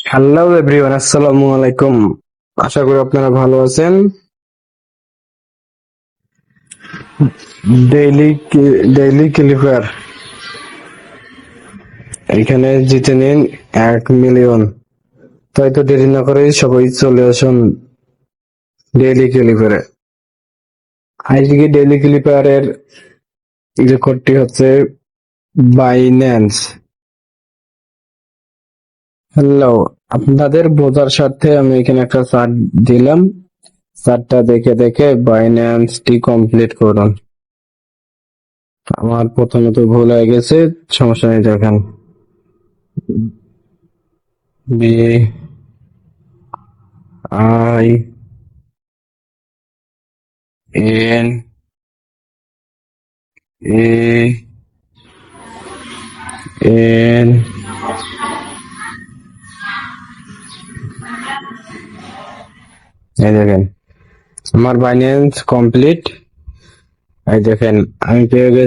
Hello everyone, আসসালামু আলাইকুম। আশা করি আপনারা ভালো আছেন। ডেইলি ডেইলি ক্লিপার এখানে জিতে নিন 1 মিলিয়ন। তাই তো দেরি না করে সবাই চলে আসুন ডেইলি ক্লিপারে। আজকে ডেইলি ক্লিপারের রেকর্ডটি হচ্ছে বাইন্যান্স। হ্যালো, আপনাদের বোঝার স্বার্থে আমি এখানে একটা চার্ট দিলাম। চার্টটা দেখে দেখে বাইন্যান্সটি কমপ্লিট করুন। আমার প্রথমত ভুল হয়ে গেছে, সমস্যা নেই। দেখেন B I N A N এই দেখেন আমার বাইন্যান্স কমপ্লিট। এই দেখেন আমি পেয়ে গেছি